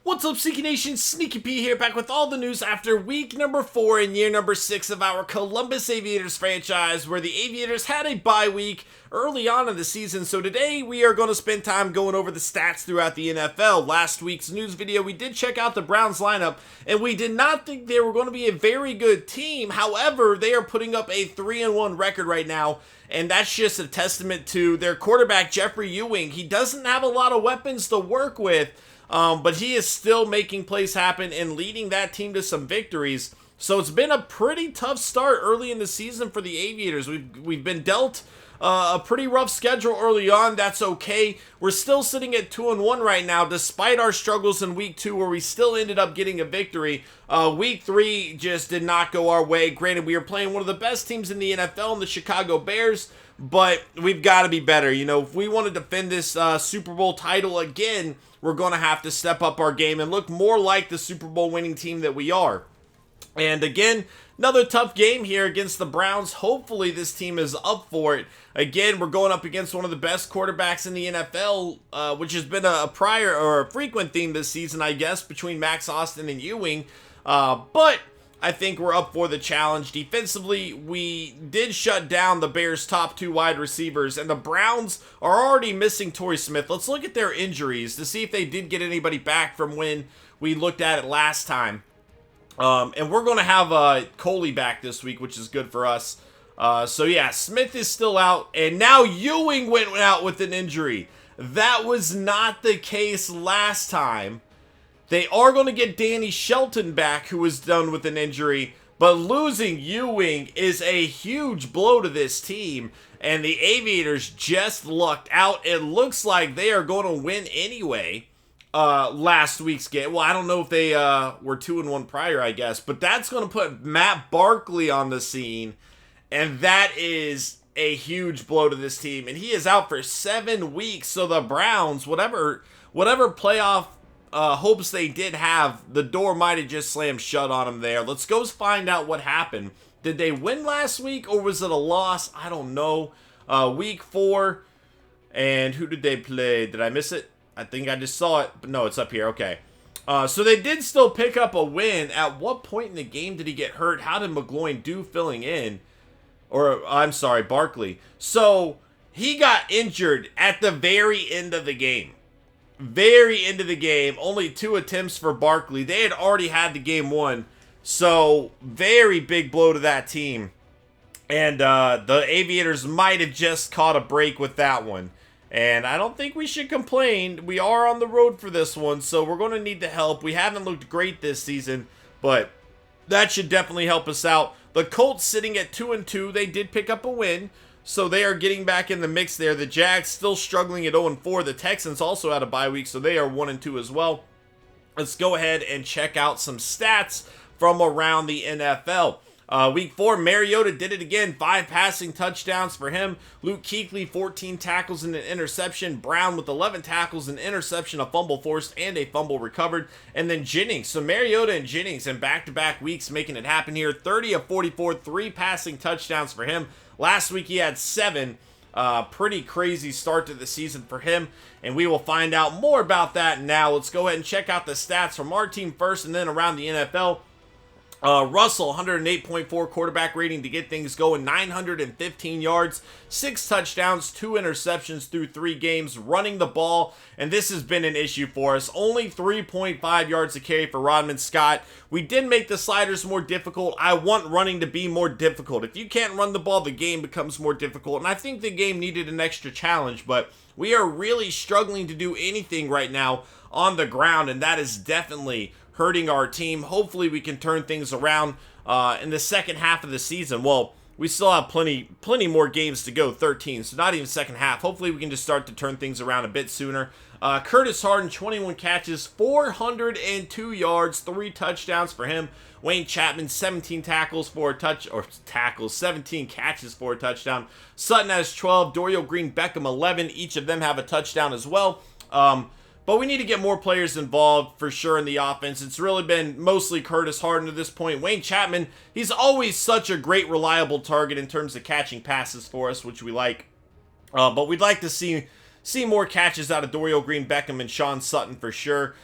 What's up, Sneaky Nation? Sneaky P here, back with all the news after week number 4 and year number 6 of our Columbus Aviators franchise, where the Aviators had a bye week early on in the season. So today we are going to spend time going over the stats throughout the NFL. Last week's news video, we did check out the Browns lineup, and we did not think they were going to be a very good team. However, they are putting up a 3-1 record right now, and that's just a testament to their quarterback, Jeffrey Ewing. He doesn't have a lot of weapons to work with, but he is still making plays happen and leading that team to some victories. So it's been a pretty tough start early in the season for the Aviators. We've been dealt a pretty rough schedule early on. That's okay. We're still sitting at 2-1 right now, despite our struggles in week 2, where we still ended up getting a victory. Week 3 just did not go our way. Granted, we are playing one of the best teams in the NFL, in the Chicago Bears, but we've got to be better. You know, if we want to defend this Super Bowl title again, we're going to have to step up our game and look more like the Super Bowl winning team that we are. And again, another tough game here against the Browns. Hopefully this team is up for it. Again, we're going up against one of the best quarterbacks in the NFL, which has been a prior or a frequent theme this season, I guess, between Max Austin and Ewing. But I think we're up for the challenge. Defensively, we did shut down the Bears' top 2 wide receivers, and the Browns are already missing Torrey Smith. Let's look at their injuries to see if they did get anybody back from when we looked at it last time. And we're going to have Coley back this week, which is good for us. So yeah, Smith is still out, and now Ewing went out with an injury. That was not the case last time. They are going to get Danny Shelton back, who was done with an injury, but losing Ewing is a huge blow to this team, and the Aviators just lucked out. It looks like they are going to win anyway. Last week's game. Well, I don't know if they were 2-1 prior, I guess, but that's going to put Matt Barkley on the scene, and that is a huge blow to this team, and he is out for 7 weeks. So the Browns, whatever playoff hopes they did have, the door might have just slammed shut on them there. Let's go find out what happened. Did they win last week, or was it a loss? I don't know. Week 4, and who did they play? Did I miss it? I think I just saw it, but no, it's up here. Okay. So they did still pick up a win. At what point in the game did he get hurt? How did McGloin do filling in? Or, I'm sorry, Barkley. So he got injured at the very end of the game. Very end of the game. Only 2 attempts for Barkley. They had already had the game won. So, very big blow to that team. And the Aviators might have just caught a break with that one. And I don't think we should complain. We are on the road for this one, so we're going to need the help. We haven't looked great this season, but that should definitely help us out. The Colts sitting at 2-2. They did pick up a win, so they are getting back in the mix there. The Jags still struggling at 0-4. The Texans also had a bye week, so they are 1-2 as well. Let's go ahead and check out some stats from around the NFL. Week 4, Mariota did it again. 5 passing touchdowns for him. Luke Kuechly, 14 tackles and an interception. Brown with 11 tackles, an interception, a fumble forced, and a fumble recovered. And then Jennings. So Mariota and Jennings in back-to-back weeks making it happen here. 30 of 44, 3 passing touchdowns for him. Last week he had 7. Pretty crazy start to the season for him, and we will find out more about that now. Let's go ahead and check out the stats from our team first and then around the NFL. Russell, 108.4 quarterback rating to get things going, 915 yards, 6 touchdowns, 2 interceptions through 3 games, running the ball, and this has been an issue for us. Only 3.5 yards to carry for Rodman Scott. We did make the sliders more difficult. I want running to be more difficult. If you can't run the ball, the game becomes more difficult, and I think the game needed an extra challenge, but we are really struggling to do anything right now on the ground, and that is definitely hurting our team. Hopefully we can turn things around in the second half of the season. Well, we still have plenty more games to go, 13, so not even second half. Hopefully we can just start to turn things around a bit sooner. Curtis Harden, 21 catches, 402 yards, 3 touchdowns for him. Wayne Chapman, 17 tackles for a touch, or tackles, 17 catches for a touchdown. Sutton has 12, Dorial Green-Beckham 11. Each of them have a touchdown as well. But we need to get more players involved for sure in the offense. It's really been mostly Curtis Harden to this point. Wayne Chapman, he's always such a great, reliable target in terms of catching passes for us, which we like. But we'd like to see more catches out of Dorial Green-Beckham and Sean Sutton for sure.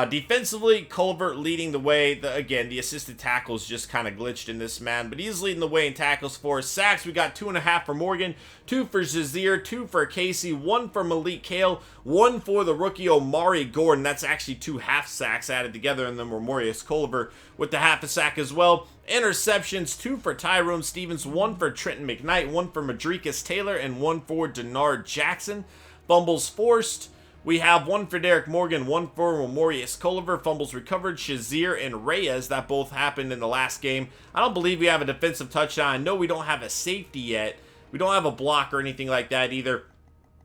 Defensively, Culver leading the way. Again, the assisted tackles just kind of glitched in this, man. But he's leading the way in tackles for us. Sacks, we got 2.5 for Morgan, 2 for Jazeer, 2 for Casey, 1 for Malik Kale, 1 for the rookie Omari Gordon. That's actually 2 half sacks added together. And then Maurice Culver with the half a sack as well. Interceptions, 2 for Tyrone Stevens, 1 for Trenton McKnight, 1 for Madricus Taylor, and 1 for Denard Jackson. Fumbles forced. We have 1 for Derek Morgan, 1 for Maurice Culver. Fumbles recovered, Shazier and Reyes. That both happened in the last game. I don't believe we have a defensive touchdown. I know we don't have a safety yet. We don't have a block or anything like that either.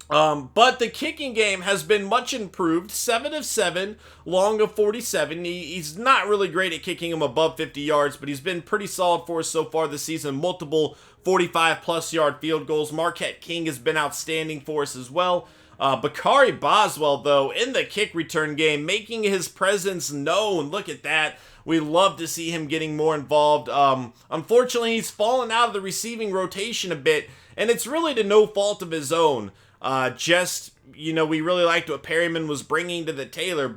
But the kicking game has been much improved. 7 of 7, long of 47. He's not really great at kicking them above 50 yards, but he's been pretty solid for us so far this season. Multiple 45-plus yard field goals. Marquette King has been outstanding for us as well. Bakari Boswell, though, in the kick return game, making his presence known. Look at that. We love to see him getting more involved. Unfortunately, he's fallen out of the receiving rotation a bit, and it's really to no fault of his own. We really liked what Perryman was bringing to the table,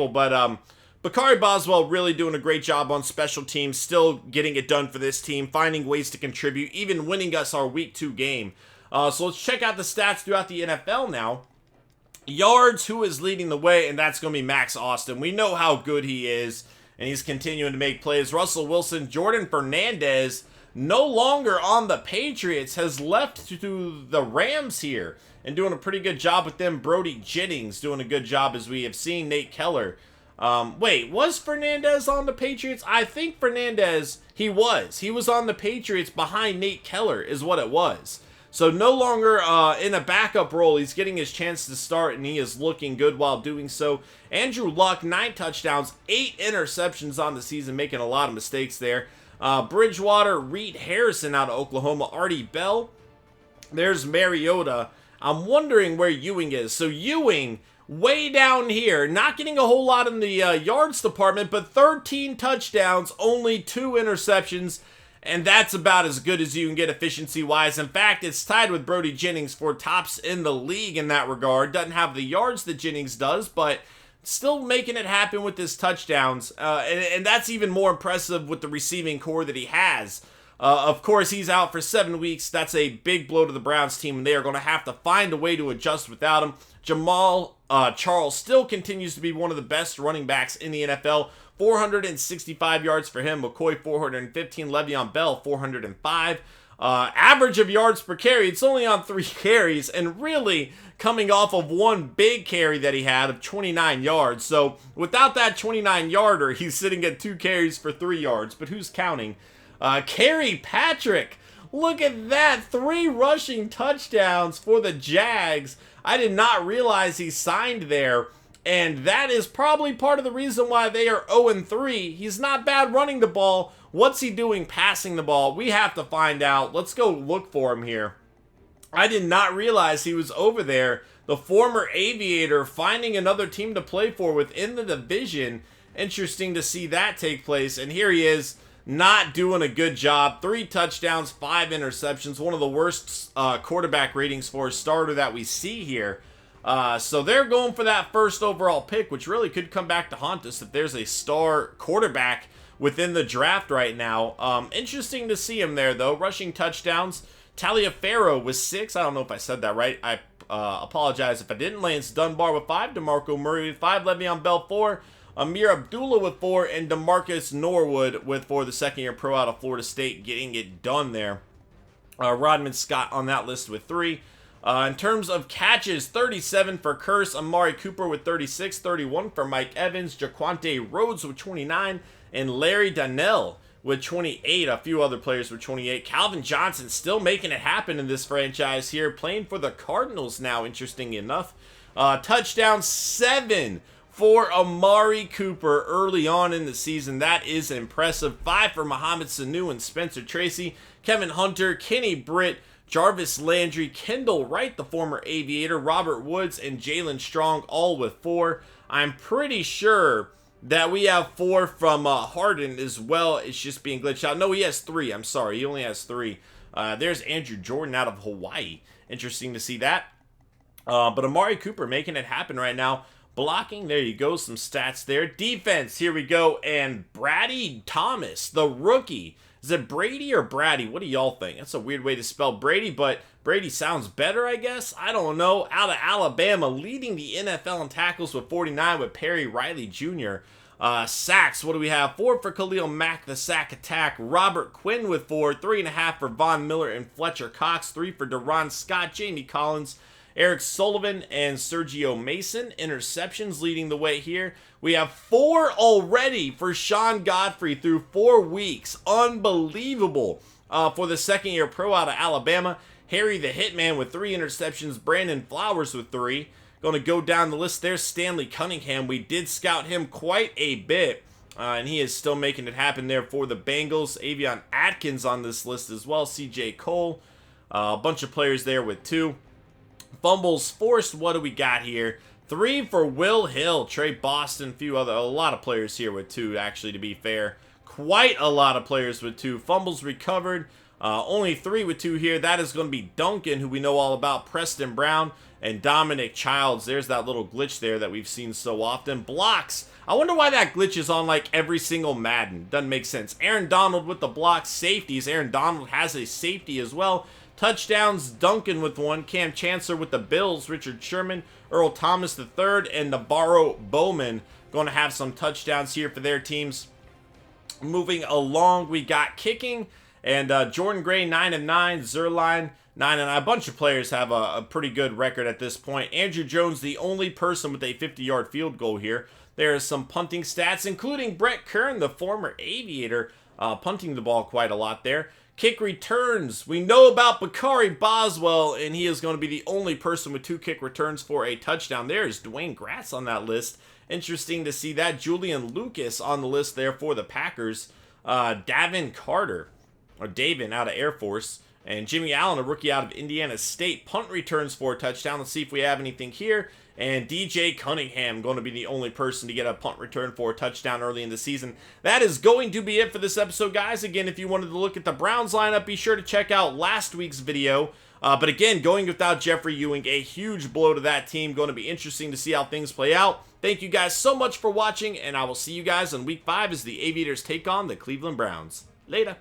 but Bakari Boswell really doing a great job on special teams, still getting it done for this team, finding ways to contribute, even winning us our Week 2 game. So let's check out the stats throughout the NFL now. Yards, who is leading the way, and that's going to be Max Austin. We know how good he is, and he's continuing to make plays. Russell Wilson, Jordan Fernandez, no longer on the Patriots, has left to the Rams here, and doing a pretty good job with them. Brody Jennings doing a good job, as we have seen. Nate Keller. Was Fernandez on the Patriots? I think Fernandez, he was on the Patriots behind Nate Keller is what it was. So no longer in a backup role. He's getting his chance to start, and he is looking good while doing so. Andrew Luck, 9 touchdowns, 8 interceptions on the season, making a lot of mistakes there. Bridgewater, Reed Harrison out of Oklahoma, Artie Bell. There's Mariota. I'm wondering where Ewing is. So Ewing, way down here, not getting a whole lot in the yards department, but 13 touchdowns, only 2 interceptions. And that's about as good as you can get efficiency-wise. In fact, it's tied with Brody Jennings for tops in the league in that regard. Doesn't have the yards that Jennings does, but still making it happen with his touchdowns. And that's even more impressive with the receiving core that he has. Of course, he's out for 7 weeks. That's a big blow to the Browns team, and they are going to have to find a way to adjust without him. Jamal Charles still continues to be one of the best running backs in the NFL. 465 yards for him. McCoy, 415. Le'Veon Bell, 405. Average of yards per carry, it's only on 3 carries, and really coming off of 1 big carry that he had of 29 yards. So without that 29-yarder, he's sitting at 2 carries for 3 yards. But who's counting? Kerry Patrick, look at that. 3 rushing touchdowns for the Jags. I did not realize he signed there. And that is probably part of the reason why they are 0-3. He's not bad running the ball. What's he doing passing the ball? We have to find out. Let's go look for him here. I did not realize he was over there. The former Aviator finding another team to play for within the division. Interesting to see that take place. And here he is, not doing a good job. 3 touchdowns, 5 interceptions. One of the worst quarterback ratings for a starter that we see here. So they're going for that first overall pick, which really could come back to haunt us if there's a star quarterback within the draft right now. Interesting to see him there, though. Rushing touchdowns. Taliaferro with 6. I don't know if I said that right. I apologize if I didn't. Lance Dunbar with 5. DeMarco Murray with 5. Le'Veon Bell, 4. Amir Abdullah with 4. And DeMarcus Norwood with 4. The second-year pro out of Florida State getting it done there. Rodman Scott on that list with 3. In terms of catches, 37 for Curse, Amari Cooper with 36, 31 for Mike Evans, Jaquante Rhodes with 29, and Larry Donnell with 28. A few other players with 28. Calvin Johnson still making it happen in this franchise here, playing for the Cardinals now, interesting enough. Touchdown 7 for Amari Cooper early on in the season. That is impressive. 5 for Mohamed Sanu and Spencer Tracy, Kevin Hunter, Kenny Britt, Jarvis Landry, Kendall Wright, the former Aviator, Robert Woods, and Jalen Strong, all with 4. I'm pretty sure that we have 4 from Harden as well. It's just being glitched out. No, he has 3. I'm sorry. He only has 3. There's Andrew Jordan out of Hawaii. Interesting to see that. But Amari Cooper making it happen right now. Blocking, there you go, some stats there. Defense, here we go. And Brady Thomas, the rookie. Is it Brady or Brady? What do y'all think? That's a weird way to spell Brady, but Brady sounds better, I guess. I don't know. Out of Alabama, leading the NFL in tackles with 49 with Perry Riley Jr. Sacks, what do we have? 4 for Khalil Mack, the sack attack. Robert Quinn with 4. 3.5 for Von Miller and Fletcher Cox. 3 for Deron Scott, Jamie Collins, Eric Sullivan, and Sergio Mason. Interceptions leading the way here. We have 4 already for Sean Godfrey through 4 weeks. Unbelievable for the second-year pro out of Alabama. Harry the Hitman with 3 interceptions. Brandon Flowers with 3. Going to go down the list there. Stanley Cunningham. We did scout him quite a bit. And he is still making it happen there for the Bengals. Avion Atkins on this list as well. CJ Cole. A bunch of players there with 2. Fumbles forced, what do we got here? 3 for Will Hill, Trey Boston, a lot of players here with 2, actually, to be fair. Quite a lot of players with 2. Fumbles recovered, only 3 with 2 here. That is going to be Duncan, who we know all about, Preston Brown, and Dominic Childs. There's that little glitch there that we've seen so often. Blocks. I wonder why that glitch is on like every single Madden. Doesn't make sense. Aaron Donald with the blocks. Safeties. Aaron Donald has a safety as well. Touchdowns, Duncan with 1, Cam Chancellor with the Bills, Richard Sherman, Earl Thomas III, and Navarro Bowman going to have some touchdowns here for their teams. Moving along, we got kicking, and Jordan Gray 9-9, Zerline 9-9. A bunch of players have a pretty good record at this point. Andrew Jones, the only person with a 50-yard field goal here. There are some punting stats, including Brett Kern, the former Aviator, punting the ball quite a lot there. Kick returns. We know about Bakari Boswell, and he is going to be the only person with 2 kick returns for a touchdown. There's Dwayne Gratz on that list. Interesting to see that. Julian Lucas on the list there for the Packers. Davin Carter, or Davin out of Air Force. And Jimmy Allen, a rookie out of Indiana State. Punt returns for a touchdown. Let's see if we have anything here. And DJ Cunningham going to be the only person to get a punt return for a touchdown early in the season. That is going to be it for this episode, guys. Again, if you wanted to look at the Browns lineup, be sure to check out last week's video. But again, going without Jeffrey Ewing, a huge blow to that team. Going to be interesting to see how things play out. Thank you guys so much for watching, and I will see you guys in Week 5 as the Aviators take on the Cleveland Browns. Later.